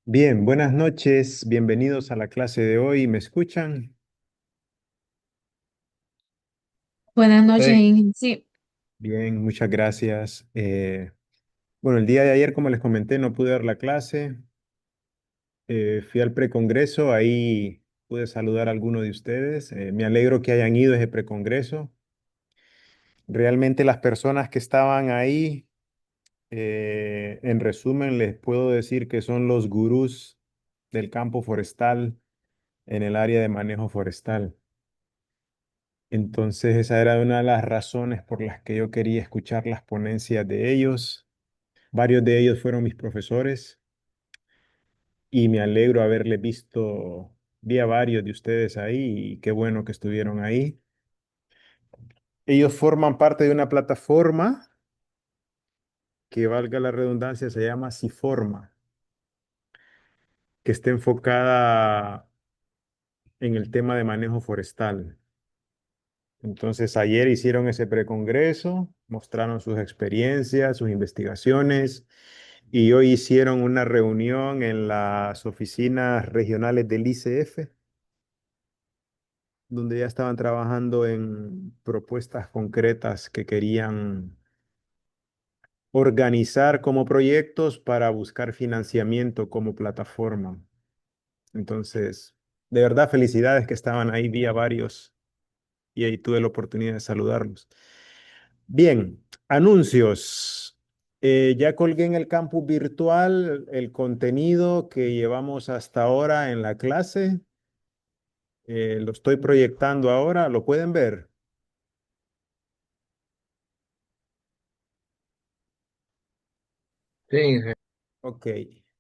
Bien, buenas noches, bienvenidos a la clase de hoy. ¿Me escuchan? Buenas noches, Sí. Inge. Sí, Bien, muchas gracias. Bueno, el día de ayer, como les comenté, no pude dar la clase. Fui al precongreso, ahí pude saludar a alguno de ustedes. Me alegro que hayan ido a ese precongreso. Realmente las personas que estaban ahí, en resumen, les puedo decir que son los gurús del campo forestal en el área de manejo forestal. Entonces, esa era una de las razones por las que yo quería escuchar las ponencias de ellos. Varios de ellos fueron mis profesores y me alegro haberles visto, vi a varios de ustedes ahí y qué bueno que estuvieron ahí. Ellos forman parte de una plataforma que, valga la redundancia, se llama Siforma, que está enfocada en el tema de manejo forestal. Entonces, ayer hicieron ese precongreso, mostraron sus experiencias, sus investigaciones, y hoy hicieron una reunión en las oficinas regionales del ICF, donde ya estaban trabajando en propuestas concretas que querían organizar como proyectos para buscar financiamiento como plataforma. Entonces, de verdad, felicidades que estaban ahí, vi a varios y ahí tuve la oportunidad de saludarlos. Bien, anuncios. Ya colgué en el campus virtual el contenido que llevamos hasta ahora en la clase. Lo estoy proyectando ahora, ¿lo pueden ver? Sí, Ok.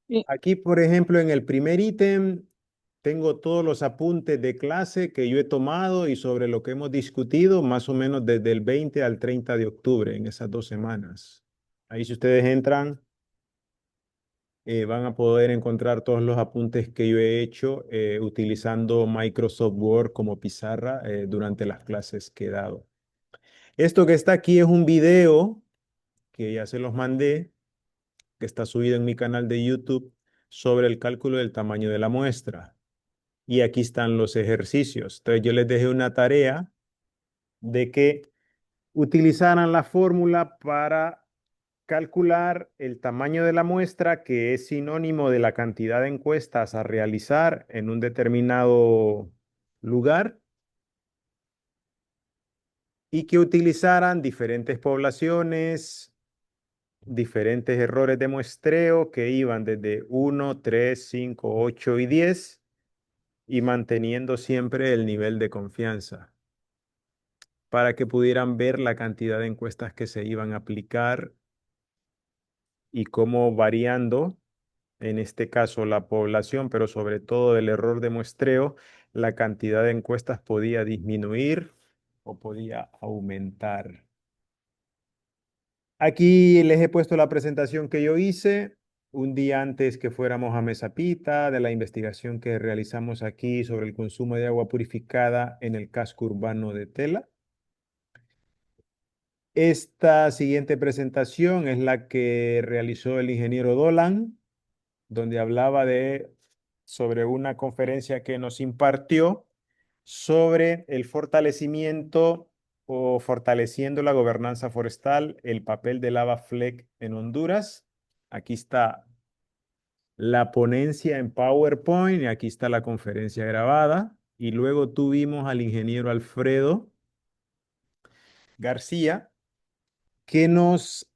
sí. Aquí, por ejemplo, en el primer ítem, tengo todos los apuntes de clase que yo he tomado y sobre lo que hemos discutido, más o menos desde el 20 al 30 de octubre, en esas 2 semanas. Ahí, si ustedes entran, van a poder encontrar todos los apuntes que yo he hecho utilizando Microsoft Word como pizarra durante las clases que he dado. Esto que está aquí es un video que ya se los mandé, que está subido en mi canal de YouTube sobre el cálculo del tamaño de la muestra. Y aquí están los ejercicios. Entonces yo les dejé una tarea de que utilizaran la fórmula para calcular el tamaño de la muestra, que es sinónimo de la cantidad de encuestas a realizar en un determinado lugar, y que utilizaran diferentes poblaciones, diferentes errores de muestreo que iban desde 1, 3, 5, 8 y 10, y manteniendo siempre el nivel de confianza para que pudieran ver la cantidad de encuestas que se iban a aplicar y cómo, variando, en este caso la población, pero sobre todo el error de muestreo, la cantidad de encuestas podía disminuir o podía aumentar. Aquí les he puesto la presentación que yo hice un día antes que fuéramos a Mesapita, de la investigación que realizamos aquí sobre el consumo de agua purificada en el casco urbano de Tela. Esta siguiente presentación es la que realizó el ingeniero Dolan, donde hablaba sobre una conferencia que nos impartió sobre el fortalecimiento o fortaleciendo la gobernanza forestal, el papel de Lava Fleck en Honduras. Aquí está la ponencia en PowerPoint y aquí está la conferencia grabada. Y luego tuvimos al ingeniero Alfredo García, que nos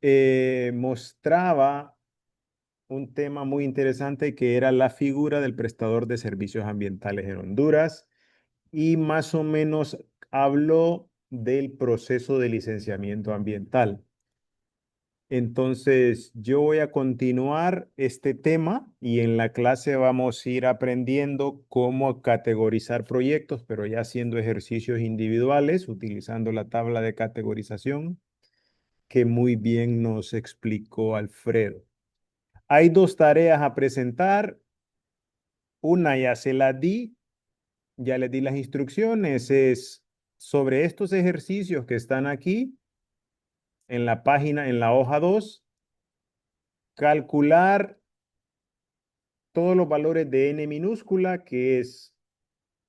mostraba un tema muy interesante, que era la figura del prestador de servicios ambientales en Honduras, y más o menos habló del proceso de licenciamiento ambiental. Entonces, yo voy a continuar este tema y en la clase vamos a ir aprendiendo cómo categorizar proyectos, pero ya haciendo ejercicios individuales, utilizando la tabla de categorización que muy bien nos explicó Alfredo. Hay dos tareas a presentar. Una ya se la di, ya les di las instrucciones, es sobre estos ejercicios que están aquí en la página, en la hoja 2, calcular todos los valores de n minúscula, que es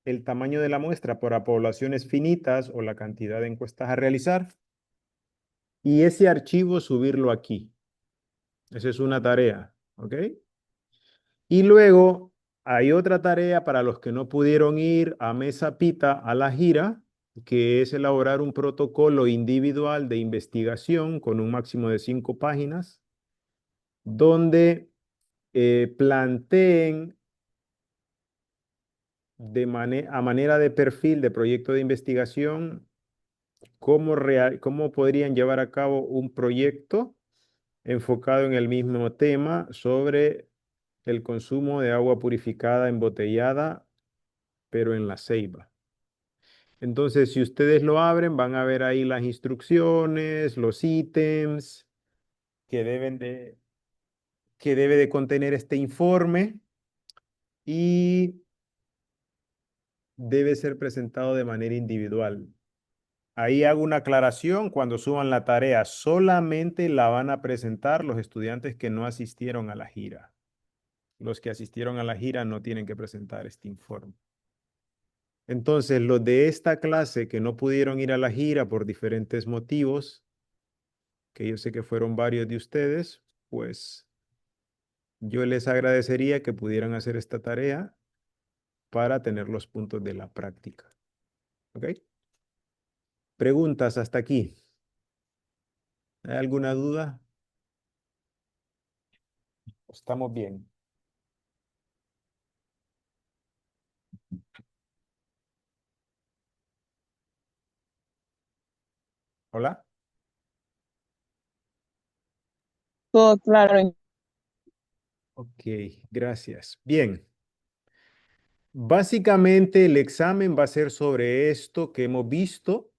el tamaño de la muestra para poblaciones finitas o la cantidad de encuestas a realizar, y ese archivo subirlo aquí. Esa es una tarea, ¿ok? Y luego hay otra tarea para los que no pudieron ir a Mesa Pita a la gira, que es elaborar un protocolo individual de investigación con un máximo de 5 páginas, donde planteen a manera de perfil de proyecto de investigación cómo podrían llevar a cabo un proyecto enfocado en el mismo tema sobre el consumo de agua purificada embotellada, pero en La Ceiba. Entonces, si ustedes lo abren, van a ver ahí las instrucciones, los ítems que que debe de contener este informe y debe ser presentado de manera individual. Ahí hago una aclaración, cuando suban la tarea, solamente la van a presentar los estudiantes que no asistieron a la gira. Los que asistieron a la gira no tienen que presentar este informe. Entonces, los de esta clase que no pudieron ir a la gira por diferentes motivos, que yo sé que fueron varios de ustedes, pues yo les agradecería que pudieran hacer esta tarea para tener los puntos de la práctica. ¿Ok? Preguntas hasta aquí. ¿Hay alguna duda? Estamos bien. Hola. Todo claro. Ok, gracias. Bien. Básicamente el examen va a ser sobre esto que hemos visto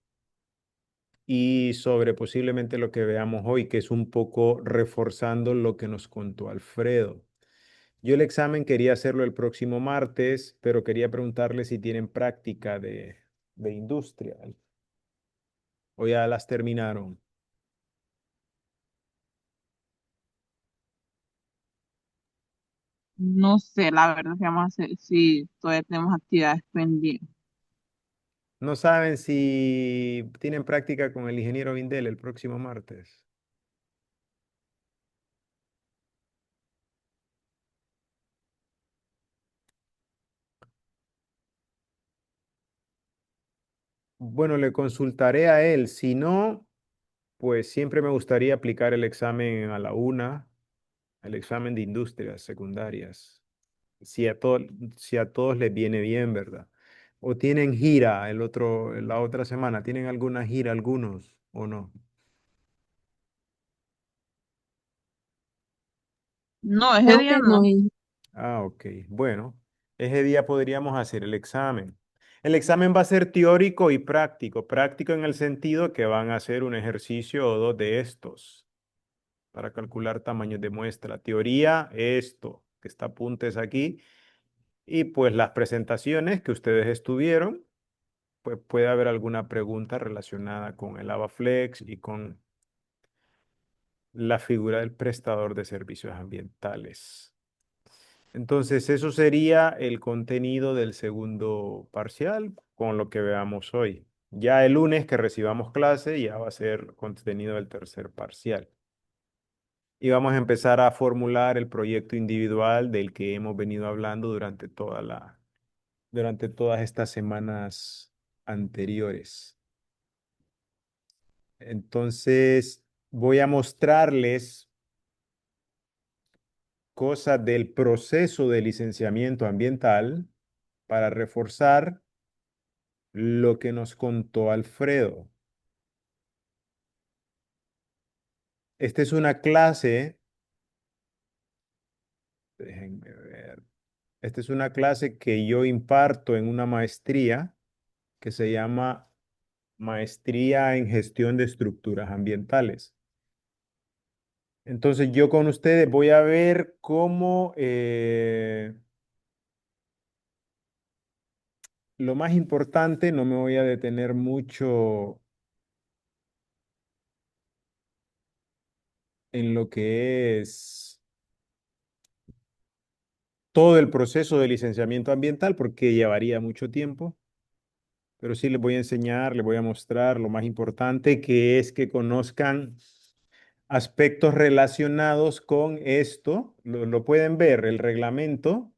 y sobre posiblemente lo que veamos hoy, que es un poco reforzando lo que nos contó Alfredo. Yo el examen quería hacerlo el próximo martes, pero quería preguntarle si tienen práctica de industria o ya las terminaron. No sé, la verdad, que vamos a hacer si todavía tenemos actividades pendientes. ¿No saben si tienen práctica con el ingeniero Vindel el próximo martes? Bueno, le consultaré a él. Si no, pues siempre me gustaría aplicar el examen a la una, el examen de industrias secundarias. Si a todos, si a todos les viene bien, ¿verdad? ¿O tienen gira la otra semana? ¿Tienen alguna gira algunos o no? No, ese Creo día que no. no. Ah, ok. Bueno, ese día podríamos hacer el examen. El examen va a ser teórico y práctico. Práctico en el sentido que van a hacer un ejercicio o dos de estos para calcular tamaños de muestra. Teoría, esto, que está apuntes aquí. Y pues las presentaciones que ustedes estuvieron, pues puede haber alguna pregunta relacionada con el AvaFlex y con la figura del prestador de servicios ambientales. Entonces, eso sería el contenido del segundo parcial con lo que veamos hoy. Ya el lunes que recibamos clase ya va a ser contenido del tercer parcial. Y vamos a empezar a formular el proyecto individual del que hemos venido hablando durante todas estas semanas anteriores. Entonces, voy a mostrarles cosas del proceso de licenciamiento ambiental para reforzar lo que nos contó Alfredo. Esta es una clase, déjenme ver, esta es una clase que yo imparto en una maestría que se llama Maestría en Gestión de Estructuras Ambientales. Entonces yo con ustedes voy a ver cómo lo más importante, no me voy a detener mucho en lo que es todo el proceso de licenciamiento ambiental porque llevaría mucho tiempo, pero sí les voy a enseñar, les voy a mostrar lo más importante que es que conozcan aspectos relacionados con esto. Lo pueden ver, el reglamento.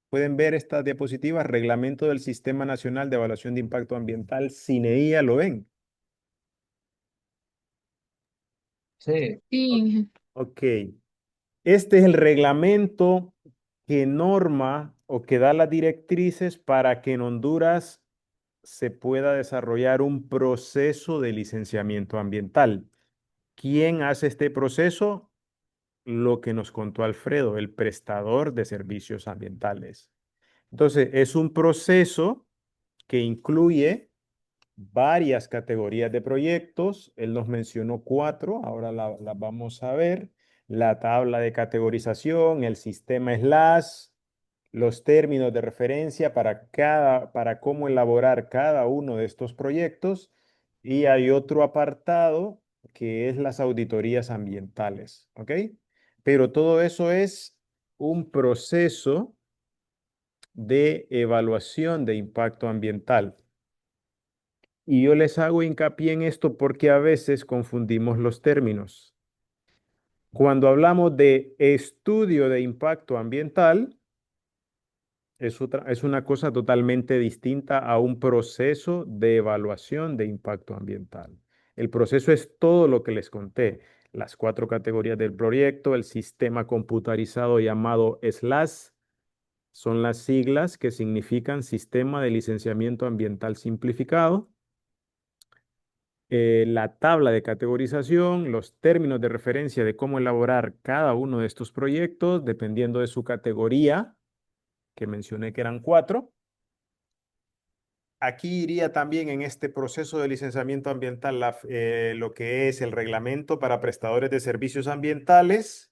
Pueden ver esta diapositiva, Reglamento del Sistema Nacional de Evaluación de Impacto Ambiental, SINEIA, ¿lo ven? Sí, Sí, Ok. Este es el reglamento que norma o que da las directrices para que en Honduras se pueda desarrollar un proceso de licenciamiento ambiental. ¿Quién hace este proceso? Lo que nos contó Alfredo, el prestador de servicios ambientales. Entonces, es un proceso que incluye varias categorías de proyectos. Él nos mencionó cuatro, ahora las vamos a ver. La tabla de categorización, el sistema SLAS, los términos de referencia para cómo elaborar cada uno de estos proyectos. Y hay otro apartado que es las auditorías ambientales, ¿ok? Pero todo eso es un proceso de evaluación de impacto ambiental. Y yo les hago hincapié en esto porque a veces confundimos los términos. Cuando hablamos de estudio de impacto ambiental, es una cosa totalmente distinta a un proceso de evaluación de impacto ambiental. El proceso es todo lo que les conté, las cuatro categorías del proyecto, el sistema computarizado llamado SLAS, son las siglas que significan Sistema de Licenciamiento Ambiental Simplificado, la tabla de categorización, los términos de referencia de cómo elaborar cada uno de estos proyectos, dependiendo de su categoría, que mencioné que eran cuatro. Aquí iría también en este proceso de licenciamiento ambiental lo que es el reglamento para prestadores de servicios ambientales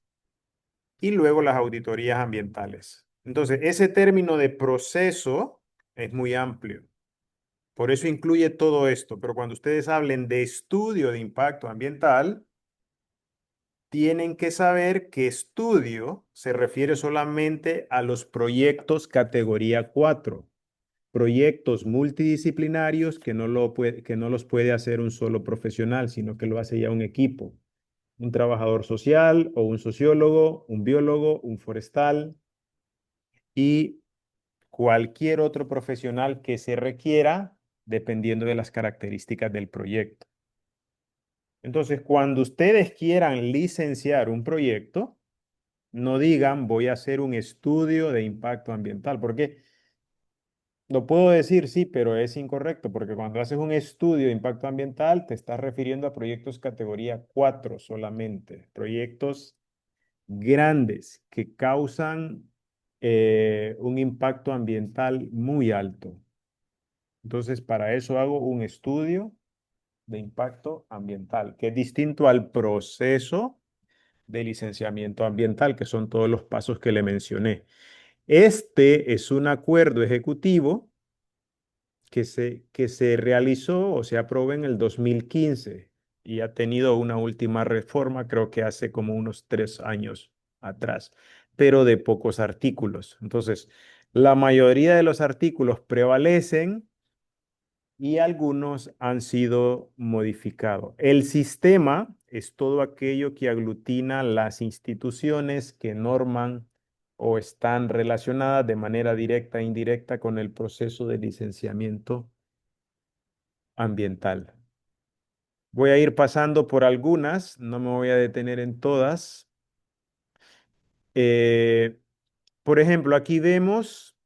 y luego las auditorías ambientales. Entonces, ese término de proceso es muy amplio. Por eso incluye todo esto. Pero cuando ustedes hablen de estudio de impacto ambiental, tienen que saber que estudio se refiere solamente a los proyectos categoría 4, proyectos multidisciplinarios que no los puede hacer un solo profesional, sino que lo hace ya un equipo, un trabajador social o un sociólogo, un biólogo, un forestal y cualquier otro profesional que se requiera dependiendo de las características del proyecto. Entonces, cuando ustedes quieran licenciar un proyecto, no digan voy a hacer un estudio de impacto ambiental, porque lo puedo decir, sí, pero es incorrecto, porque cuando haces un estudio de impacto ambiental te estás refiriendo a proyectos categoría 4 solamente, proyectos grandes que causan un impacto ambiental muy alto. Entonces, para eso hago un estudio de impacto ambiental, que es distinto al proceso de licenciamiento ambiental, que son todos los pasos que le mencioné. Este es un acuerdo ejecutivo que se realizó o se aprobó en el 2015 y ha tenido una última reforma, creo que hace como unos 3 años atrás, pero de pocos artículos. Entonces, la mayoría de los artículos prevalecen y algunos han sido modificados. El sistema es todo aquello que aglutina las instituciones que norman o están relacionadas de manera directa e indirecta con el proceso de licenciamiento ambiental. Voy a ir pasando por algunas, no me voy a detener en todas. Eh, por ejemplo, aquí vemos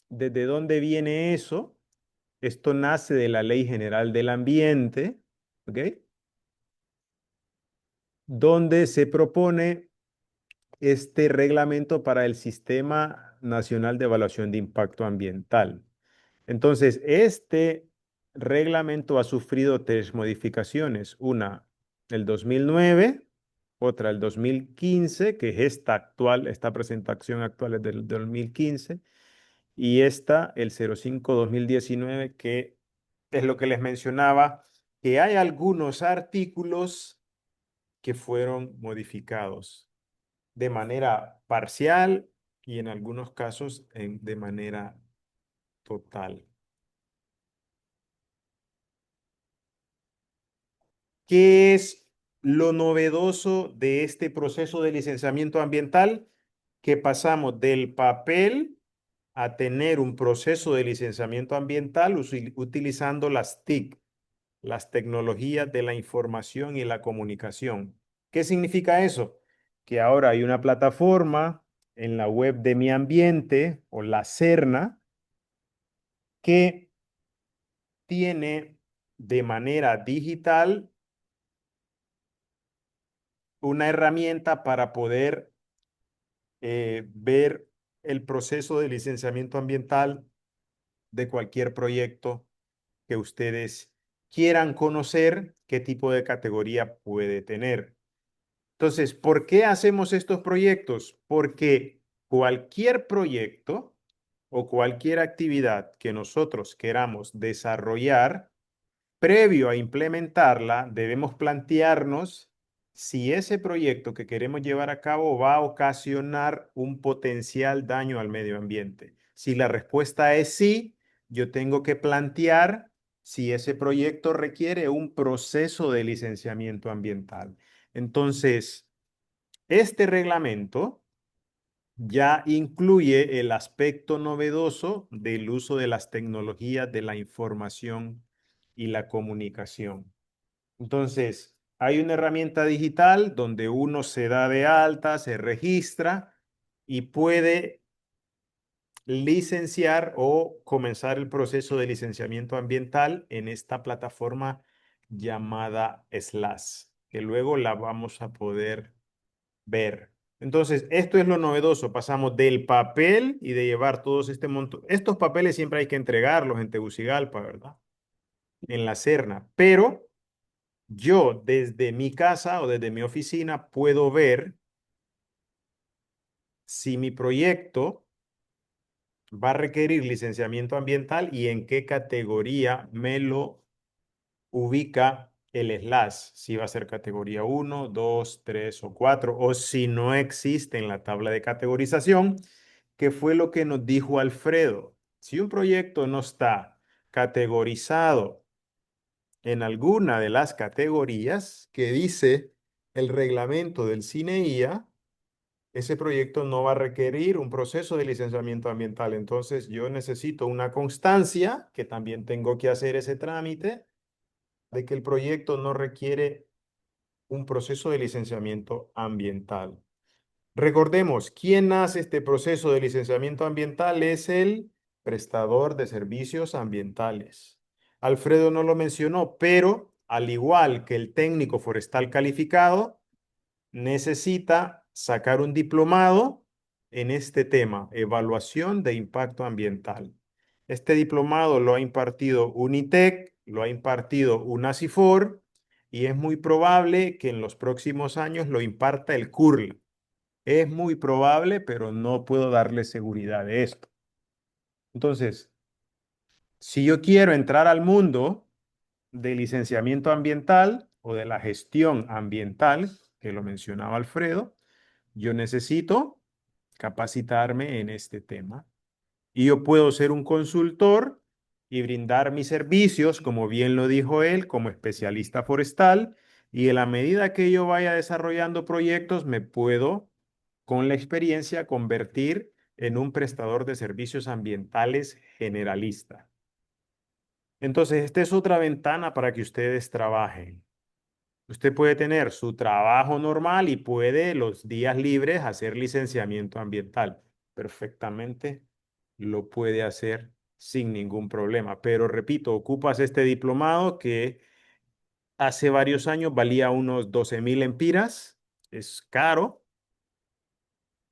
desde dónde viene eso. Esto nace de la Ley General del Ambiente, ¿ok? Donde se propone este reglamento para el Sistema Nacional de Evaluación de Impacto Ambiental. Entonces, este reglamento ha sufrido tres modificaciones. Una, el 2009, otra, el 2015, que es esta presentación actual es del 2015, y esta, el 05-2019, que es lo que les mencionaba, que hay algunos artículos que fueron modificados. de manera parcial y en algunos casos de manera total. ¿Qué es lo novedoso de este proceso de licenciamiento ambiental? Que pasamos del papel a tener un proceso de licenciamiento ambiental utilizando las TIC, las tecnologías de la información y la comunicación. ¿Qué significa eso? Que ahora hay una plataforma en la web de Mi Ambiente o la Serna que tiene de manera digital una herramienta para poder ver el proceso de licenciamiento ambiental de cualquier proyecto que ustedes quieran conocer, qué tipo de categoría puede tener. Entonces, ¿por qué hacemos estos proyectos? Porque cualquier proyecto o cualquier actividad que nosotros queramos desarrollar, previo a implementarla, debemos plantearnos si ese proyecto que queremos llevar a cabo va a ocasionar un potencial daño al medio ambiente. Si la respuesta es sí, yo tengo que plantear si ese proyecto requiere un proceso de licenciamiento ambiental. Entonces, este reglamento ya incluye el aspecto novedoso del uso de las tecnologías de la información y la comunicación. Entonces, hay una herramienta digital donde uno se da de alta, se registra y puede licenciar o comenzar el proceso de licenciamiento ambiental en esta plataforma llamada Slash, que luego la vamos a poder ver. Entonces, esto es lo novedoso. Pasamos del papel y de llevar todos este montón. Estos papeles siempre hay que entregarlos en Tegucigalpa, ¿verdad? En la Serna. Pero yo desde mi casa o desde mi oficina puedo ver si mi proyecto va a requerir licenciamiento ambiental y en qué categoría me lo ubica el slash, si va a ser categoría 1, 2, 3 o 4, o si no existe en la tabla de categorización, que fue lo que nos dijo Alfredo. Si un proyecto no está categorizado en alguna de las categorías que dice el reglamento del CINEIA, ese proyecto no va a requerir un proceso de licenciamiento ambiental. Entonces, yo necesito una constancia, que también tengo que hacer ese trámite, de que el proyecto no requiere un proceso de licenciamiento ambiental. Recordemos, ¿quién hace este proceso de licenciamiento ambiental? Es el prestador de servicios ambientales. Alfredo no lo mencionó, pero al igual que el técnico forestal calificado, necesita sacar un diplomado en este tema, evaluación de impacto ambiental. Este diplomado lo ha impartido UNITEC, lo ha impartido UNACIFOR y es muy probable que en los próximos años lo imparta el CURL. Es muy probable, pero no puedo darle seguridad de esto. Entonces, si yo quiero entrar al mundo de licenciamiento ambiental o de la gestión ambiental, que lo mencionaba Alfredo, yo necesito capacitarme en este tema. Y yo puedo ser un consultor y brindar mis servicios, como bien lo dijo él, como especialista forestal. Y en la medida que yo vaya desarrollando proyectos, me puedo, con la experiencia, convertir en un prestador de servicios ambientales generalista. Entonces, esta es otra ventana para que ustedes trabajen. Usted puede tener su trabajo normal y puede los días libres hacer licenciamiento ambiental. Perfectamente lo puede hacer sin ningún problema. Pero repito, ocupas este diplomado que hace varios años valía unos 12,000 empiras. Es caro,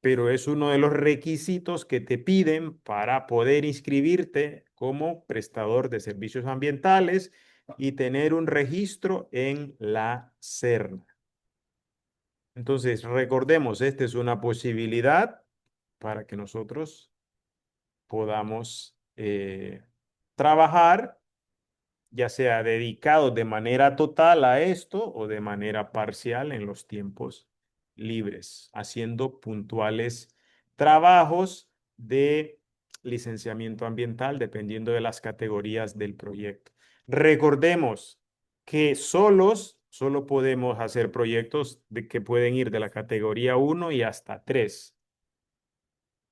pero es uno de los requisitos que te piden para poder inscribirte como prestador de servicios ambientales y tener un registro en la SERNA. Entonces, recordemos, esta es una posibilidad para que nosotros podamos trabajar, ya sea dedicado de manera total a esto o de manera parcial en los tiempos libres, haciendo puntuales trabajos de licenciamiento ambiental dependiendo de las categorías del proyecto. Recordemos que solo podemos hacer proyectos que pueden ir de la categoría 1 y hasta 3.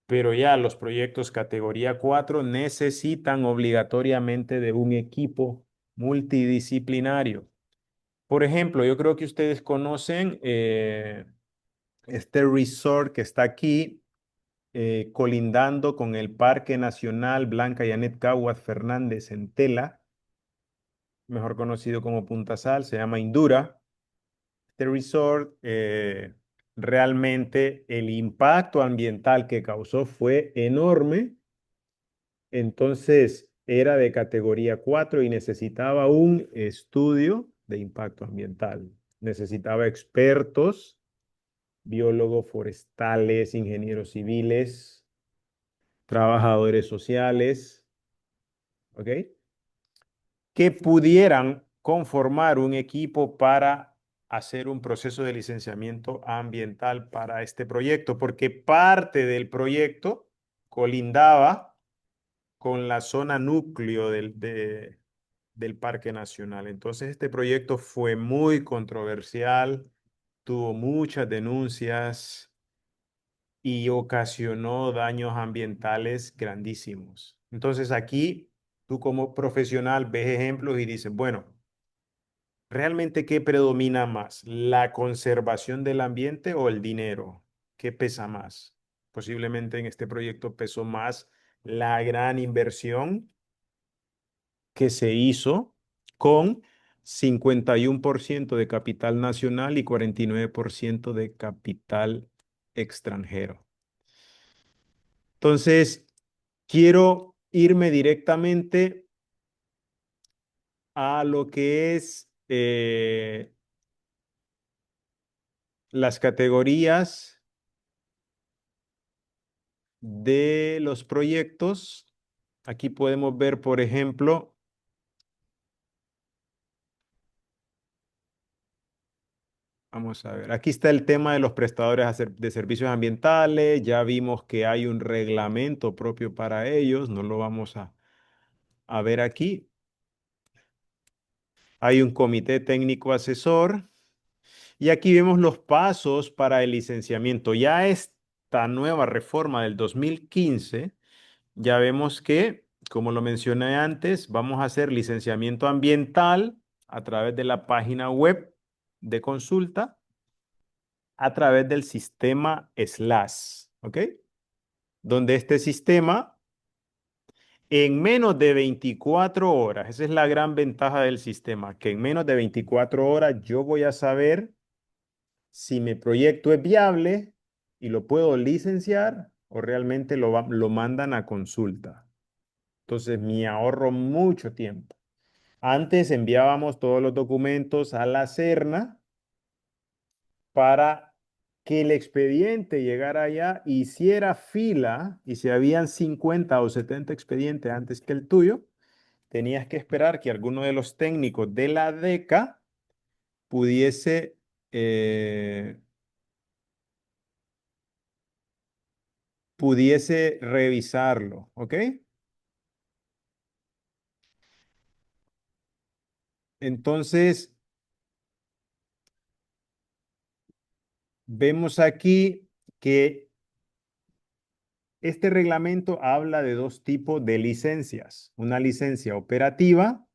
Pero ya los proyectos categoría 4 necesitan obligatoriamente de un equipo multidisciplinario. Por ejemplo, yo creo que ustedes conocen este resort que está aquí, colindando con el Parque Nacional Blanca Yanet Caguas Fernández en Tela, mejor conocido como Punta Sal, se llama Indura. Este resort, realmente el impacto ambiental que causó fue enorme. Entonces era de categoría 4 y necesitaba un estudio de impacto ambiental. Necesitaba expertos, biólogos forestales, ingenieros civiles, trabajadores sociales, ¿ok? Que pudieran conformar un equipo para hacer un proceso de licenciamiento ambiental para este proyecto, porque parte del proyecto colindaba con la zona núcleo del Parque Nacional. Entonces, este proyecto fue muy controversial, tuvo muchas denuncias y ocasionó daños ambientales grandísimos. Entonces, aquí tú como profesional ves ejemplos y dices, bueno, ¿realmente qué predomina más? ¿La conservación del ambiente o el dinero? ¿Qué pesa más? Posiblemente en este proyecto pesó más la gran inversión que se hizo con 51% de capital nacional y 49% de capital extranjero. Entonces, quiero irme directamente a lo que es las categorías de los proyectos. Aquí podemos ver, por ejemplo, vamos a ver, aquí está el tema de los prestadores de servicios ambientales. Ya vimos que hay un reglamento propio para ellos, no lo vamos a ver aquí. Hay un comité técnico asesor y aquí vemos los pasos para el licenciamiento. Ya esta nueva reforma del 2015, ya vemos que, como lo mencioné antes, vamos a hacer licenciamiento ambiental a través de la página web de consulta, a través del sistema SLAS, ¿ok? Donde este sistema, en menos de 24 horas, esa es la gran ventaja del sistema, que en menos de 24 horas yo voy a saber si mi proyecto es viable y lo puedo licenciar o realmente lo mandan a consulta. Entonces me ahorro mucho tiempo. Antes enviábamos todos los documentos a la Serna para que el expediente llegara allá, hiciera fila, y si habían 50 o 70 expedientes antes que el tuyo, tenías que esperar que alguno de los técnicos de la DECA pudiese, eh, pudiese revisarlo, ¿ok? Entonces, vemos aquí que este reglamento habla de dos tipos de licencias. Una licencia operativa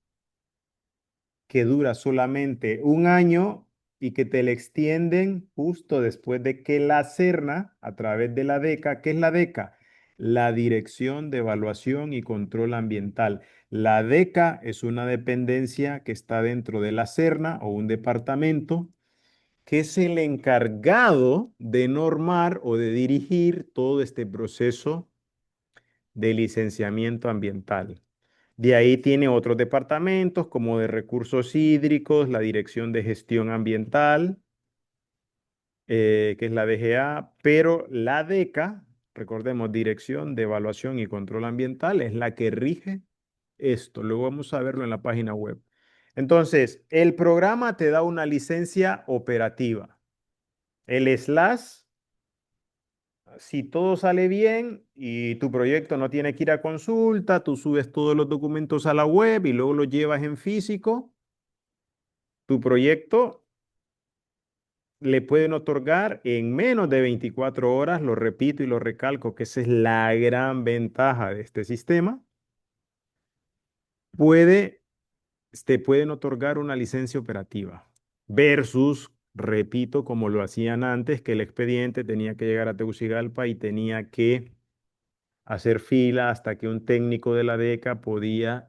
que dura solamente un año y que te la extienden justo después de que la Serna, a través de la DECA, ¿qué es la DECA? La Dirección de Evaluación y Control Ambiental. La DECA es una dependencia que está dentro de la Serna o un departamento que es el encargado de normar o de dirigir todo este proceso de licenciamiento ambiental. De ahí tiene otros departamentos como de recursos hídricos, la Dirección de Gestión Ambiental, que es la DGA, pero la DECA, recordemos, Dirección de Evaluación y Control Ambiental, es la que rige esto. Luego vamos a verlo en la página web. Entonces, el programa te da una licencia operativa. El slash, si todo sale bien y tu proyecto no tiene que ir a consulta, tú subes todos los documentos a la web y luego los llevas en físico, tu proyecto le pueden otorgar en menos de 24 horas, lo repito y lo recalco, que esa es la gran ventaja de este sistema, puede, te pueden otorgar una licencia operativa versus, repito, como lo hacían antes, que el expediente tenía que llegar a Tegucigalpa y tenía que hacer fila hasta que un técnico de la DECA podía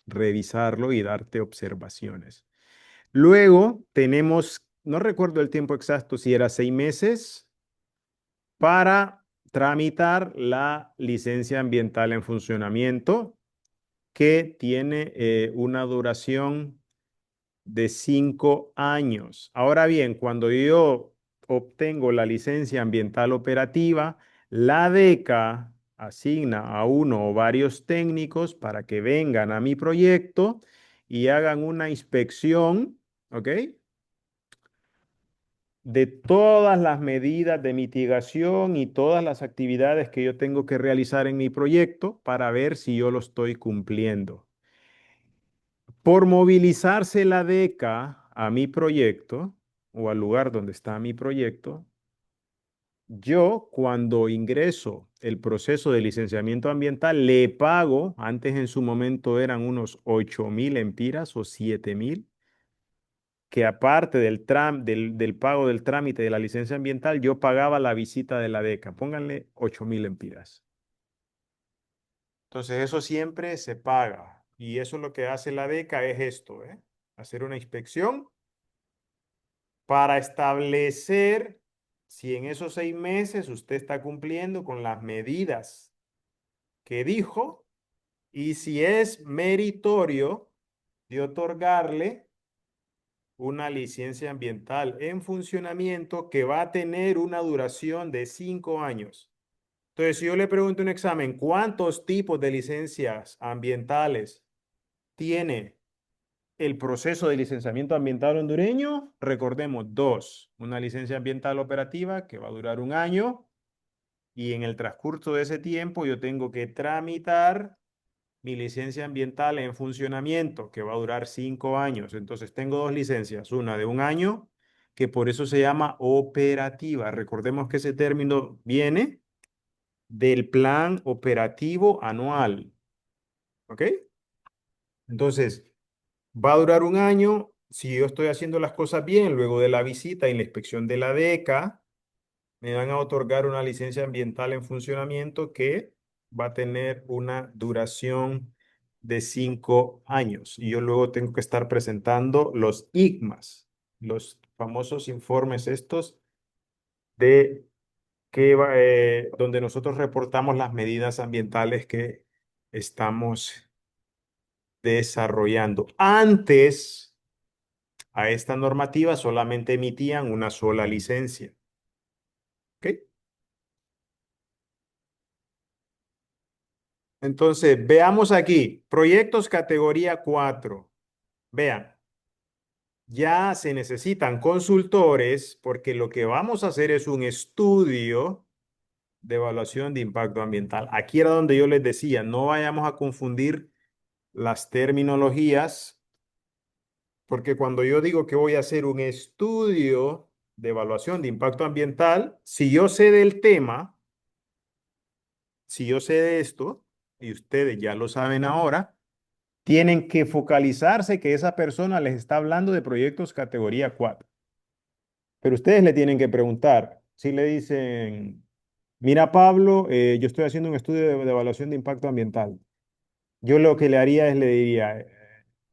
revisarlo y darte observaciones. Luego tenemos, no recuerdo el tiempo exacto, si era 6 meses para tramitar la licencia ambiental en funcionamiento, que tiene una duración de 5 años. Ahora bien, cuando yo obtengo la licencia ambiental operativa, la DECA asigna a uno o varios técnicos para que vengan a mi proyecto y hagan una inspección, ¿ok? De todas las medidas de mitigación y todas las actividades que yo tengo que realizar en mi proyecto para ver si yo lo estoy cumpliendo. Por movilizarse la DECA a mi proyecto o al lugar donde está mi proyecto, yo cuando ingreso el proceso de licenciamiento ambiental le pago, antes en su momento eran unos 8.000 empiras o 7.000, que aparte del pago del trámite de la licencia ambiental, yo pagaba la visita de la DECA. Pónganle 8.000 empiras. Entonces eso siempre se paga. Y eso lo que hace la DECA es esto, ¿eh? Hacer una inspección para establecer si en esos 6 meses usted está cumpliendo con las medidas que dijo y si es meritorio de otorgarle una licencia ambiental en funcionamiento que va a tener una duración de 5 años. Entonces, si yo le pregunto en un examen, ¿cuántos tipos de licencias ambientales tiene el proceso de licenciamiento ambiental hondureño? Recordemos dos: una licencia ambiental operativa que va a durar un año y en el transcurso de ese tiempo yo tengo que tramitar mi licencia ambiental en funcionamiento, que va a durar 5 años. Entonces tengo dos licencias, una de un año, que por eso se llama operativa. Recordemos que ese término viene del plan operativo anual. ¿Ok? Entonces, va a durar un año si yo estoy haciendo las cosas bien. Luego de la visita y la inspección de la DECA, me van a otorgar una licencia ambiental en funcionamiento que va a tener una duración de 5 años. Y yo luego tengo que estar presentando los IGMAS, los famosos informes estos de donde nosotros reportamos las medidas ambientales que estamos desarrollando. Antes, a esta normativa solamente emitían una sola licencia. ¿Ok? Entonces, veamos aquí, proyectos categoría 4. Vean, ya se necesitan consultores porque lo que vamos a hacer es un estudio de evaluación de impacto ambiental. Aquí era donde yo les decía, no vayamos a confundir las terminologías, porque cuando yo digo que voy a hacer un estudio de evaluación de impacto ambiental, si yo sé del tema, si yo sé de esto, y ustedes ya lo saben ahora, tienen que focalizarse que esa persona les está hablando de proyectos categoría 4. Pero ustedes le tienen que preguntar, si le dicen, mira Pablo, yo estoy haciendo un estudio de evaluación de impacto ambiental. Yo lo que le haría es le diría,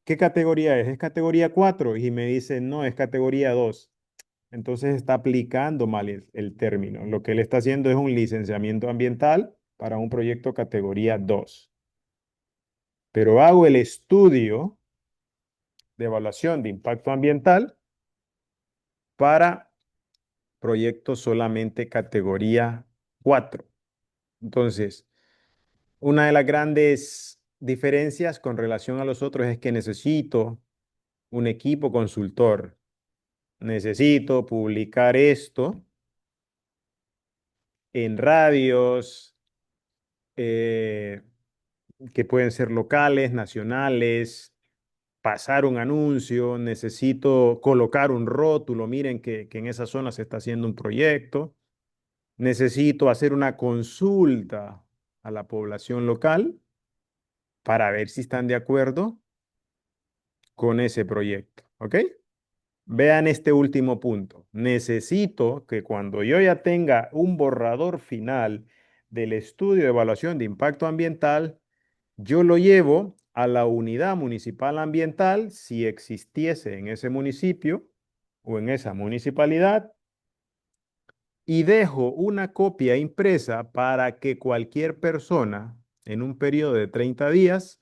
¿qué categoría es? ¿Es categoría 4? Y me dice, no, es categoría 2. Entonces está aplicando mal el término. Lo que él está haciendo es un licenciamiento ambiental para un proyecto categoría 2. Pero hago el estudio de evaluación de impacto ambiental para proyectos solamente categoría 4. Entonces, una de las grandes diferencias con relación a los otros es que necesito un equipo consultor necesito publicar esto en radios eh, que pueden ser locales, nacionales, pasar un anuncio, necesito colocar un rótulo, miren que en esa zona se está haciendo un proyecto, necesito hacer una consulta a la población local para ver si están de acuerdo con ese proyecto, ¿ok? Vean este último punto. Necesito que cuando yo ya tenga un borrador final del estudio de evaluación de impacto ambiental, yo lo llevo a la unidad municipal ambiental, si existiese en ese municipio o en esa municipalidad, y dejo una copia impresa para que cualquier persona en un periodo de 30 días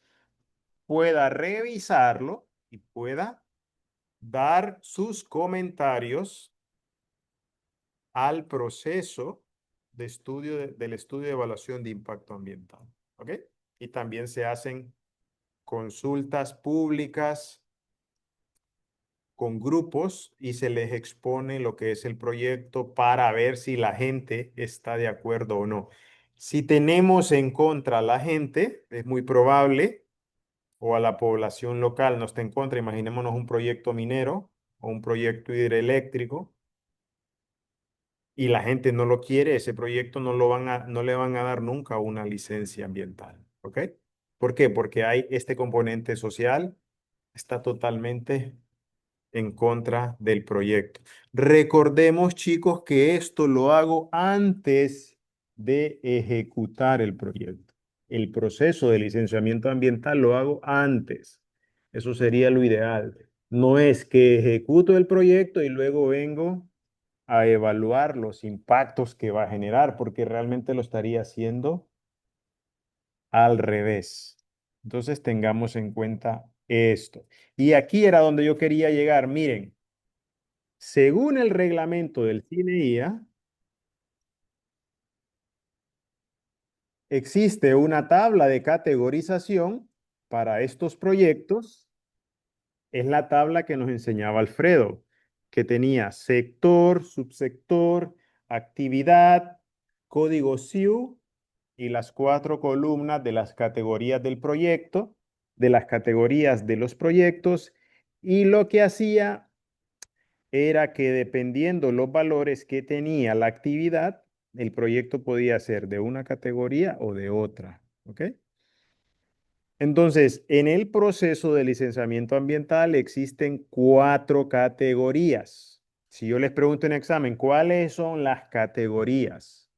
pueda revisarlo y pueda dar sus comentarios al proceso de estudio del estudio de evaluación de impacto ambiental. ¿Ok? Y también se hacen consultas públicas con grupos y se les expone lo que es el proyecto para ver si la gente está de acuerdo o no. Si tenemos en contra a la gente, es muy probable, o a la población local no está en contra, imaginémonos un proyecto minero o un proyecto hidroeléctrico, y la gente no lo quiere, ese proyecto no le van a dar nunca una licencia ambiental. ¿Ok? ¿Por qué? Porque hay este componente social, está totalmente en contra del proyecto. Recordemos, chicos, que esto lo hago antes de ejecutar el proyecto. El proceso de licenciamiento ambiental lo hago antes. Eso sería lo ideal. No es que ejecuto el proyecto y luego vengo a evaluar los impactos que va a generar, porque realmente lo estaría haciendo al revés. Entonces tengamos en cuenta esto. Y aquí era donde yo quería llegar. Miren, según el reglamento del CINEIA, existe una tabla de categorización para estos proyectos. Es la tabla que nos enseñaba Alfredo, que tenía sector, subsector, actividad, código SIU y las 4 columnas de las categorías del proyecto, de las categorías de los proyectos, y lo que hacía era que dependiendo los valores que tenía la actividad, el proyecto podía ser de una categoría o de otra. ¿Ok? Entonces, en el proceso de licenciamiento ambiental existen 4 categorías. Si yo les pregunto en examen, ¿cuáles son las categorías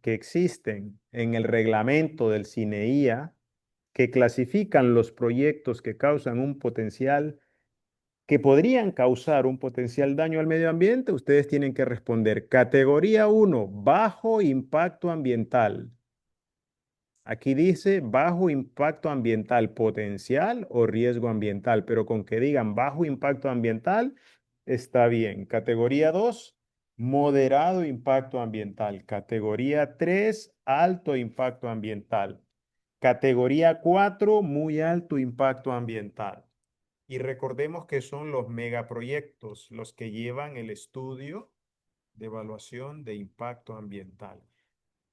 que existen en el reglamento del CINEIA que clasifican los proyectos que causan un potencial, que podrían causar un potencial daño al medio ambiente? Ustedes tienen que responder categoría 1, bajo impacto ambiental. Aquí dice bajo impacto ambiental potencial o riesgo ambiental, pero con que digan bajo impacto ambiental está bien. Categoría 2, moderado impacto ambiental. Categoría 3, alto impacto ambiental. Categoría 4, muy alto impacto ambiental. Y recordemos que son los megaproyectos los que llevan el estudio de evaluación de impacto ambiental.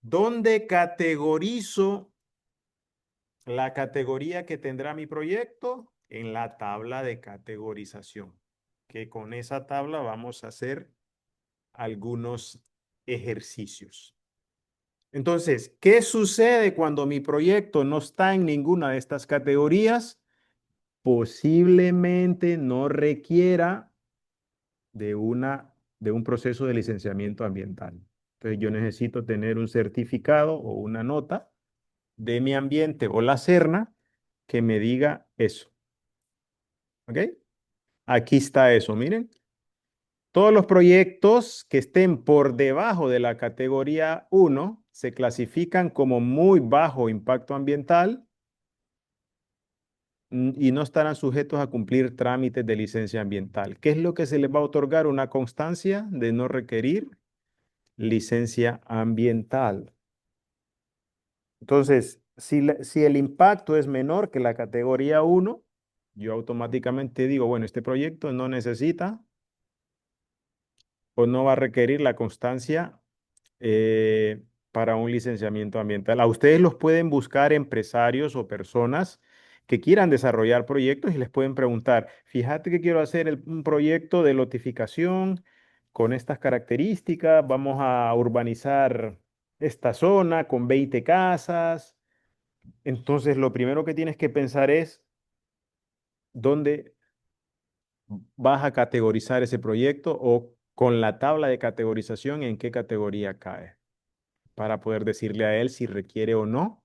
¿Dónde categorizo la categoría que tendrá mi proyecto? En la tabla de categorización, que con esa tabla vamos a hacer algunos ejercicios. Entonces, ¿qué sucede cuando mi proyecto no está en ninguna de estas categorías? Posiblemente no requiera de un proceso de licenciamiento ambiental. Entonces, yo necesito tener un certificado o una nota de mi ambiente o la Serna que me diga eso. ¿Ok? Aquí está eso, miren. Todos los proyectos que estén por debajo de la categoría 1 se clasifican como muy bajo impacto ambiental y no estarán sujetos a cumplir trámites de licencia ambiental. ¿Qué es lo que se les va a otorgar? Una constancia de no requerir licencia ambiental. Entonces, si el impacto es menor que la categoría 1, yo automáticamente digo, bueno, este proyecto no necesita o no va a requerir la constancia eh, para un licenciamiento ambiental. A ustedes los pueden buscar empresarios o personas que quieran desarrollar proyectos y les pueden preguntar, fíjate que quiero hacer un proyecto de lotificación con estas características, vamos a urbanizar esta zona con 20 casas. Entonces, lo primero que tienes que pensar es dónde vas a categorizar ese proyecto o con la tabla de categorización en qué categoría cae, para poder decirle a él si requiere o no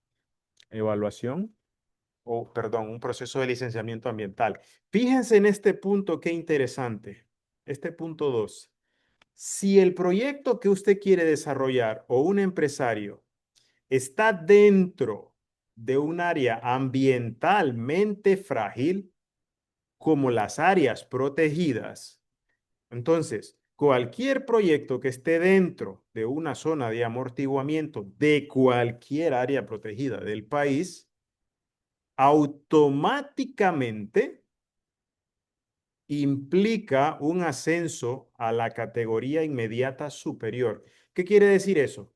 evaluación o, perdón, un proceso de licenciamiento ambiental. Fíjense en este punto, qué interesante. Este punto 2. Si el proyecto que usted quiere desarrollar o un empresario está dentro de un área ambientalmente frágil, como las áreas protegidas, entonces, cualquier proyecto que esté dentro de una zona de amortiguamiento de cualquier área protegida del país, automáticamente implica un ascenso a la categoría inmediata superior. ¿Qué quiere decir eso?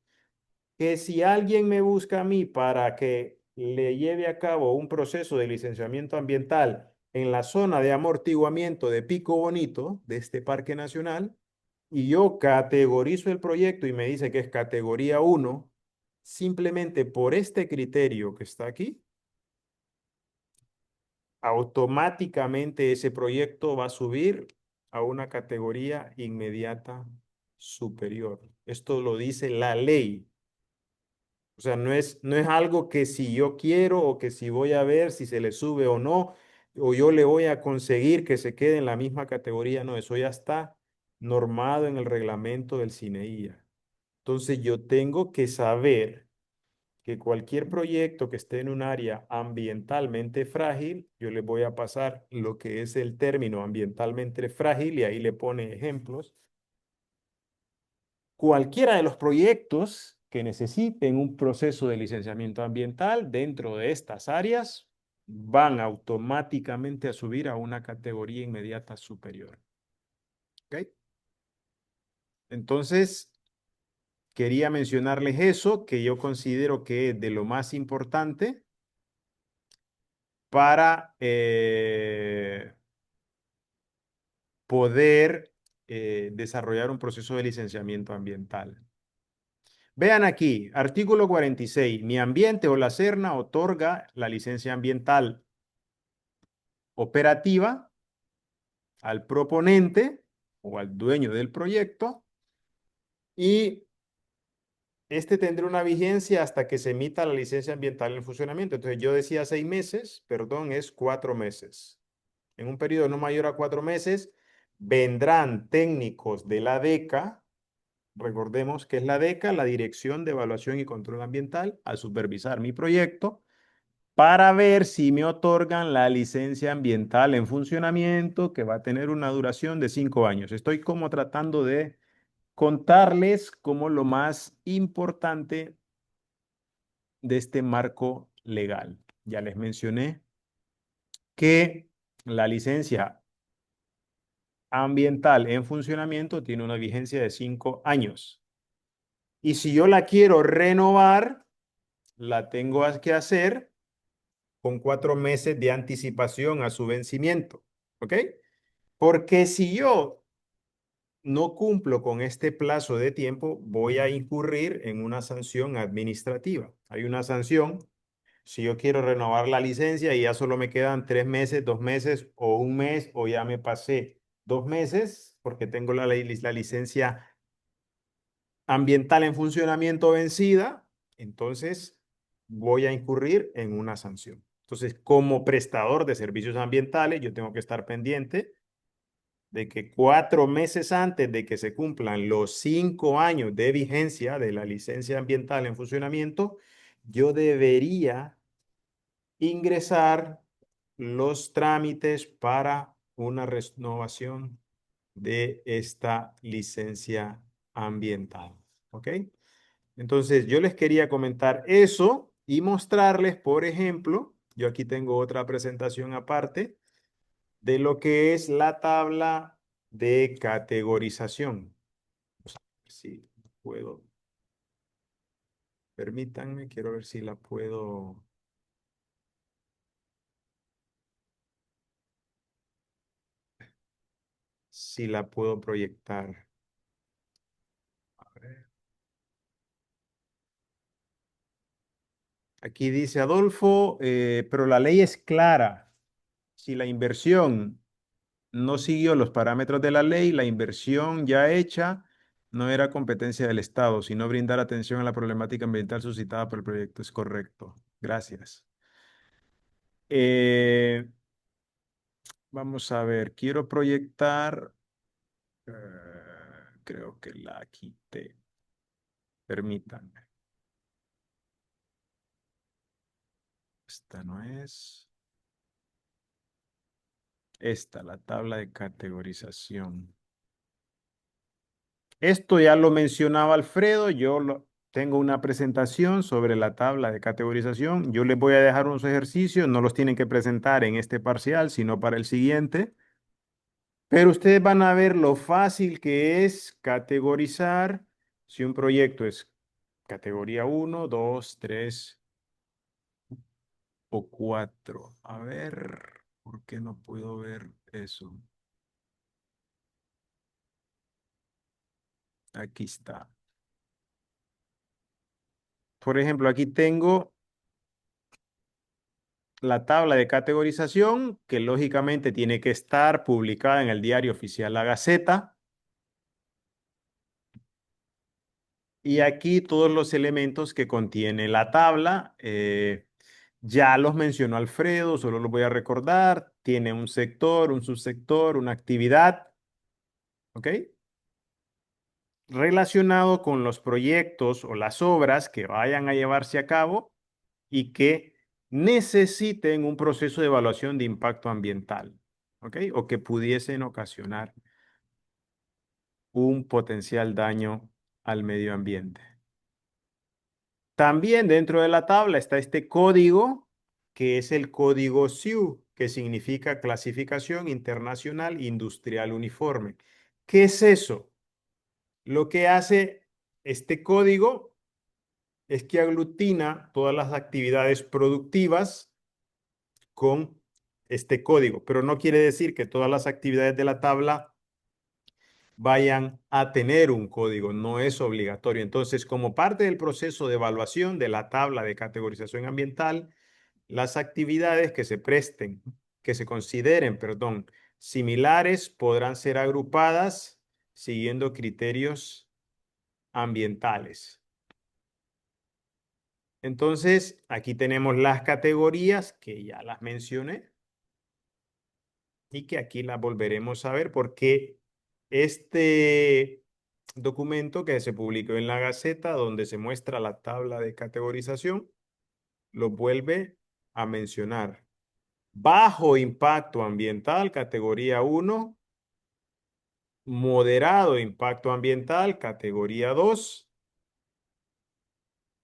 Que si alguien me busca a mí para que le lleve a cabo un proceso de licenciamiento ambiental en la zona de amortiguamiento de Pico Bonito, de este parque nacional, y yo categorizo el proyecto y me dice que es categoría uno, simplemente por este criterio que está aquí, automáticamente ese proyecto va a subir a una categoría inmediata superior. Esto lo dice la ley. O sea, no es algo que si yo quiero o que si voy a ver si se le sube o no, o yo le voy a conseguir que se quede en la misma categoría. No, eso ya está normado en el reglamento del CINEIA. Entonces yo tengo que saber que cualquier proyecto que esté en un área ambientalmente frágil, yo le voy a pasar lo que es el término ambientalmente frágil y ahí le pone ejemplos. Cualquiera de los proyectos que necesiten un proceso de licenciamiento ambiental dentro de estas áreas van automáticamente a subir a una categoría inmediata superior. ¿Ok? Entonces, quería mencionarles eso, que yo considero que es de lo más importante para poder desarrollar un proceso de licenciamiento ambiental. Vean aquí, artículo 46. Mi ambiente o la Serna otorga la licencia ambiental operativa al proponente o al dueño del proyecto y este tendrá una vigencia hasta que se emita la licencia ambiental en funcionamiento. Entonces yo decía 6 meses, perdón, es 4 meses. En un periodo no mayor a 4 meses vendrán técnicos de la DECA. Recordemos que es la DECA, la Dirección de Evaluación y Control Ambiental, a supervisar mi proyecto para ver si me otorgan la licencia ambiental en funcionamiento que va a tener una duración de 5 años. Estoy como tratando de contarles como lo más importante de este marco legal. Ya les mencioné que la licencia ambiental en funcionamiento tiene una vigencia de 5 años. Y si yo la quiero renovar, la tengo que hacer con 4 meses de anticipación a su vencimiento. ¿Ok? Porque si yo no cumplo con este plazo de tiempo, voy a incurrir en una sanción administrativa. Hay una sanción si yo quiero renovar la licencia y ya solo me quedan 3 meses, 2 meses o un mes, o ya me pasé 2 meses porque tengo la licencia ambiental en funcionamiento vencida, entonces voy a incurrir en una sanción. Entonces, como prestador de servicios ambientales, yo tengo que estar pendiente de que 4 meses antes de que se cumplan los 5 años de vigencia de la licencia ambiental en funcionamiento, yo debería ingresar los trámites para una renovación de esta licencia ambiental. ¿Ok? Entonces, yo les quería comentar eso y mostrarles, por ejemplo, yo aquí tengo otra presentación aparte de lo que es la tabla de categorización. si puedo. Permítanme, quiero ver si la puedo. Si la puedo proyectar. A ver. Aquí dice Adolfo, pero la ley es clara. Si la inversión no siguió los parámetros de la ley, la inversión ya hecha no era competencia del Estado, sino brindar atención a la problemática ambiental suscitada por el proyecto. Es correcto. Gracias. Eh, Vamos a ver, quiero proyectar, eh, creo que la quité. Permítanme. Esta no es. Esta, la tabla de categorización. Esto ya lo mencionaba Alfredo, tengo una presentación sobre la tabla de categorización. Yo les voy a dejar unos ejercicios, no los tienen que presentar en este parcial, sino para el siguiente. Pero ustedes van a ver lo fácil que es categorizar si un proyecto es categoría uno, 2, 3 o 4. A ver, ¿por qué no puedo ver eso? Aquí está. Por ejemplo, aquí tengo la tabla de categorización, que lógicamente tiene que estar publicada en el diario oficial La Gaceta. Y aquí todos los elementos que contiene la tabla, ya los mencionó Alfredo, solo los voy a recordar. Tiene un sector, un subsector, una actividad, ¿ok? Relacionado con los proyectos o las obras que vayan a llevarse a cabo y que necesiten un proceso de evaluación de impacto ambiental, ¿ok? O que pudiesen ocasionar un potencial daño al medio ambiente. También dentro de la tabla está este código, que es el código SIU, que significa Clasificación Internacional Industrial Uniforme. ¿Qué es eso? Lo que hace este código es que aglutina todas las actividades productivas con este código, pero no quiere decir que todas las actividades de la tabla vayan a tener un código, no es obligatorio. Entonces, como parte del proceso de evaluación de la tabla de categorización ambiental, las actividades que se presten, que se consideren, perdón, similares podrán ser agrupadas siguiendo criterios ambientales. Entonces, aquí tenemos las categorías que ya las mencioné y que aquí las volveremos a ver porque este documento que se publicó en la Gaceta, donde se muestra la tabla de categorización, lo vuelve a mencionar. Bajo impacto ambiental, categoría 1. Moderado impacto ambiental, categoría 2.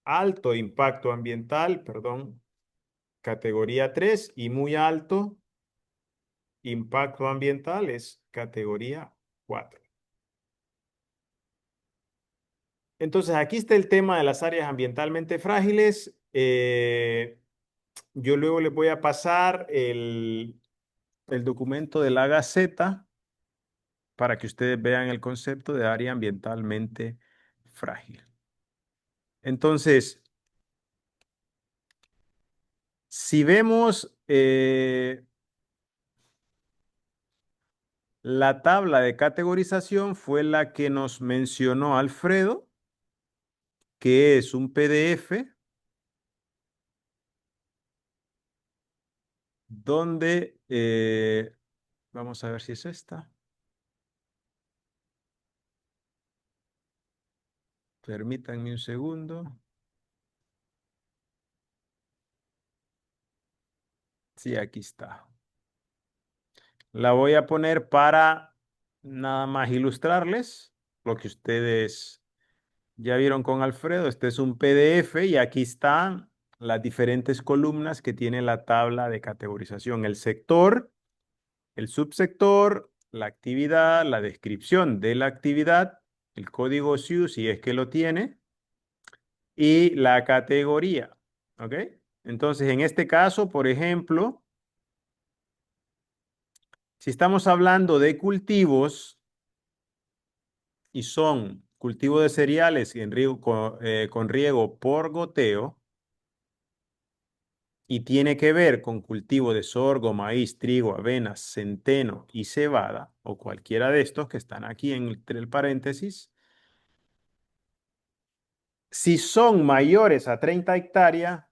Alto impacto ambiental, perdón, categoría 3. Y muy alto impacto ambiental es categoría 4. Entonces, aquí está el tema de las áreas ambientalmente frágiles. Yo luego les voy a pasar el documento de la Gaceta para que ustedes vean el concepto de área ambientalmente frágil. Entonces, si vemos la tabla de categorización fue la que nos mencionó Alfredo, que es un PDF donde, vamos a ver si es esta. Permítanme un segundo. Sí, aquí está. La voy a poner para nada más ilustrarles lo que ustedes ya vieron con Alfredo. Este es un PDF y aquí están las diferentes columnas que tiene la tabla de categorización. El sector, el subsector, la actividad, la descripción de la actividad el código SIU, si es que lo tiene, y la categoría. ¿Ok? Entonces, en este caso, por ejemplo, si estamos hablando de cultivos y son cultivos de cereales en con riego por goteo, y tiene que ver con cultivo de sorgo, maíz, trigo, avena, centeno y cebada, o cualquiera de estos que están aquí entre el paréntesis, si son mayores a 30 hectáreas,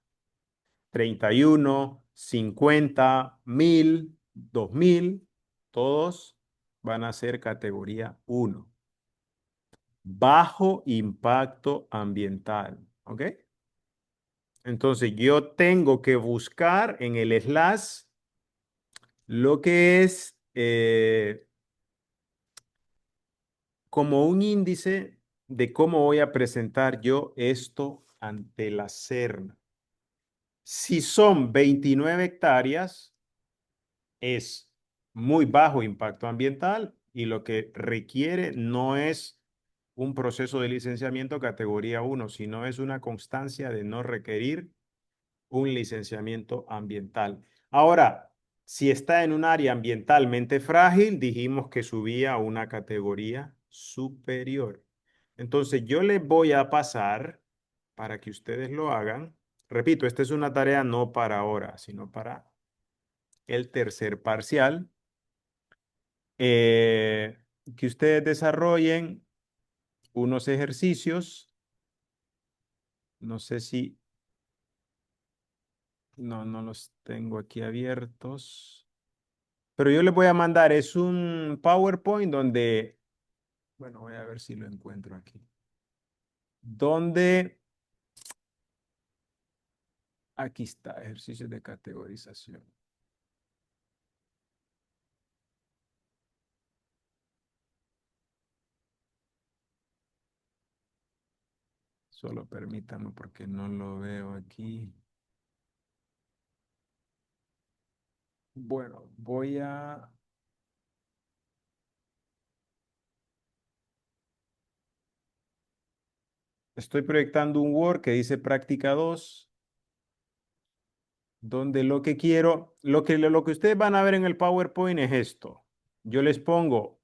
31, 50, 1000, 2000, todos van a ser categoría 1. Bajo impacto ambiental. ¿Ok? Entonces yo tengo que buscar en el slash lo que es como un índice de cómo voy a presentar yo esto ante la SERNA. Si son 29 hectáreas, es muy bajo impacto ambiental y lo que requiere no es un proceso de licenciamiento categoría 1, sino es una constancia de no requerir un licenciamiento ambiental. Ahora, si está en un área ambientalmente frágil, dijimos que subía a una categoría superior. Entonces, yo les voy a pasar para que ustedes lo hagan. Repito, esta es una tarea no para ahora, sino para el tercer parcial. eh, que ustedes desarrollen unos ejercicios. No sé si, no los tengo aquí abiertos. Pero yo les voy a mandar, es un PowerPoint donde, bueno, voy a ver si lo encuentro aquí. Donde, aquí está, ejercicios de categorización. Solo permítame porque no lo veo aquí. Bueno, estoy proyectando un Word que dice práctica 2, donde lo que quiero, lo que ustedes van a ver en el PowerPoint es esto. Yo les pongo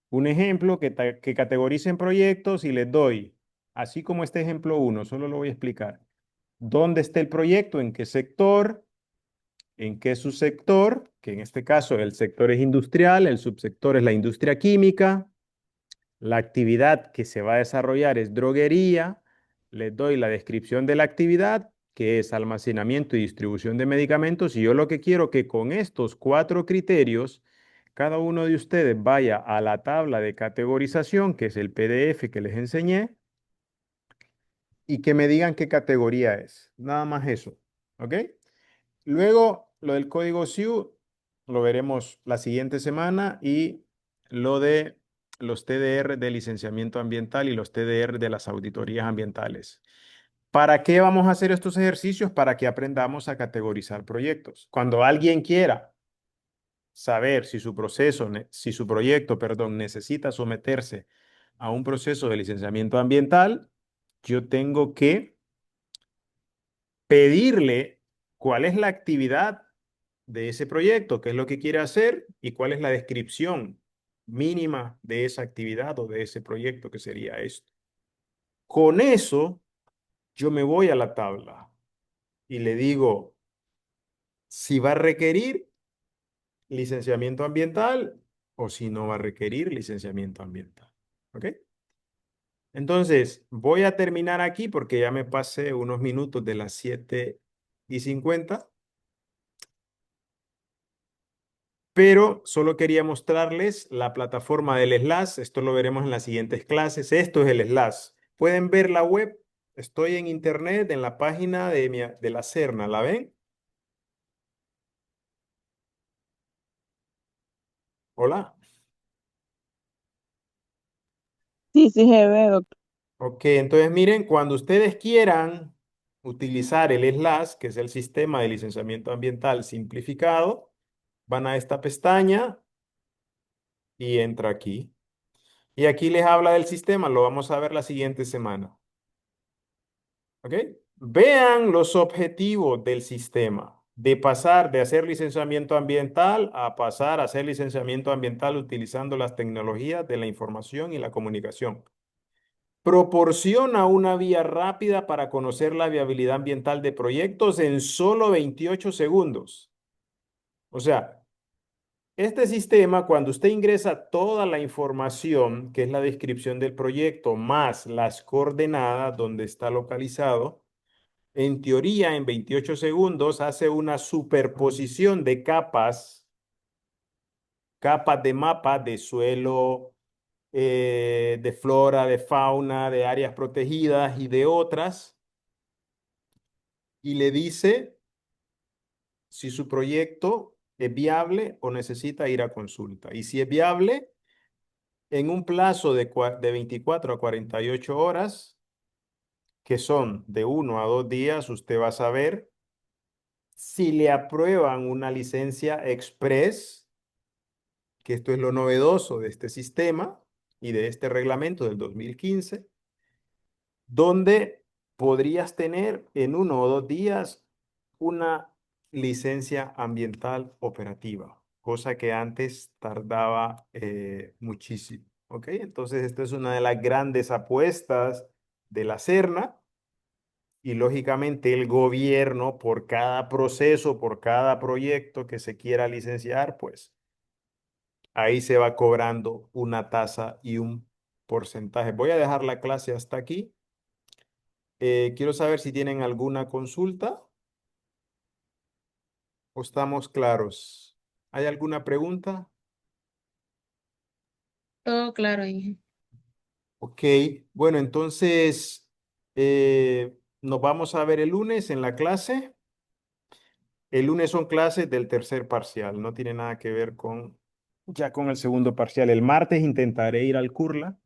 un ejemplo que categorice en proyectos y les doy, así como este ejemplo uno, solo lo voy a explicar. ¿Dónde está el proyecto? ¿En qué sector? ¿En qué subsector? Que en este caso el sector es industrial, el subsector es la industria química. La actividad que se va a desarrollar es droguería. Les doy la descripción de la actividad, que es almacenamiento y distribución de medicamentos. Y yo lo que quiero que con estos 4 criterios, cada uno de ustedes vaya a la tabla de categorización, que es el PDF que les enseñé, y que me digan qué categoría es. Nada más eso. ¿Ok? Luego, lo del código SIU lo veremos la siguiente semana y lo de los TDR de licenciamiento ambiental y los TDR de las auditorías ambientales. ¿Para qué vamos a hacer estos ejercicios? Para que aprendamos a categorizar proyectos. Cuando alguien quiera saber si si su proyecto, perdón, necesita someterse a un proceso de licenciamiento ambiental, yo tengo que pedirle cuál es la actividad de ese proyecto, qué es lo que quiere hacer y cuál es la descripción mínima de esa actividad o de ese proyecto que sería esto. Con eso, yo me voy a la tabla y le digo si va a requerir licenciamiento ambiental o si no va a requerir licenciamiento ambiental. ¿Ok? Entonces, voy a terminar aquí porque ya me pasé unos minutos de las 7:50. Pero solo quería mostrarles la plataforma del Slash. Esto lo veremos en las siguientes clases. Esto es el Slash. Pueden ver la web. Estoy en internet, en la página de la Serna. ¿La ven? Hola. Sí, sí se ve, doctor. Ok, entonces miren, cuando ustedes quieran utilizar el Slash, que es el sistema de licenciamiento ambiental simplificado, van a esta pestaña y entra aquí. Y aquí les habla del sistema, lo vamos a ver la siguiente semana. ¿Ok? Vean los objetivos del sistema, de pasar de hacer licenciamiento ambiental a pasar a hacer licenciamiento ambiental utilizando las tecnologías de la información y la comunicación. Proporciona una vía rápida para conocer la viabilidad ambiental de proyectos en solo 28 segundos. O sea, este sistema, cuando usted ingresa toda la información, que es la descripción del proyecto, más las coordenadas donde está localizado, en teoría, en 28 segundos hace una superposición de capas, capas de mapa de suelo, de flora, de fauna, de áreas protegidas y de otras, y le dice si su proyecto es viable o necesita ir a consulta. Y si es viable, en un plazo de 24 a 48 horas, que son de 1 a 2 días, usted va a saber si le aprueban una licencia express, que esto es lo novedoso de este sistema y de este reglamento del 2015, donde podrías tener en 1 o 2 días una licencia ambiental operativa, cosa que antes tardaba muchísimo. ¿Ok? Entonces, esta es una de las grandes apuestas de la Serna y lógicamente el gobierno, por cada proceso, por cada proyecto que se quiera licenciar, pues ahí se va cobrando una tasa y un porcentaje. Voy a dejar la clase hasta aquí. Quiero saber si tienen alguna consulta o estamos claros. ¿Hay alguna pregunta? Todo claro, Inge. Ok, bueno, entonces nos vamos a ver el lunes en la clase. El lunes son clases del tercer parcial, no tiene nada que ver con ya con el segundo parcial. El martes intentaré ir al Curla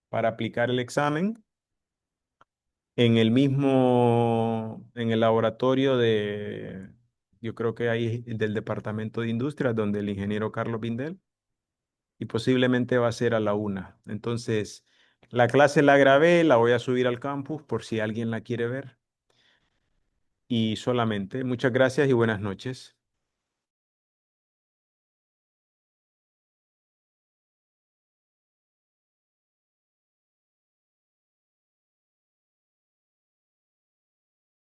para aplicar el examen en el laboratorio yo creo que ahí del Departamento de Industrias, donde el ingeniero Carlos Bindel, y posiblemente va a ser a la 1. Entonces, la clase la grabé, la voy a subir al campus por si alguien la quiere ver. Y solamente, muchas gracias y buenas noches.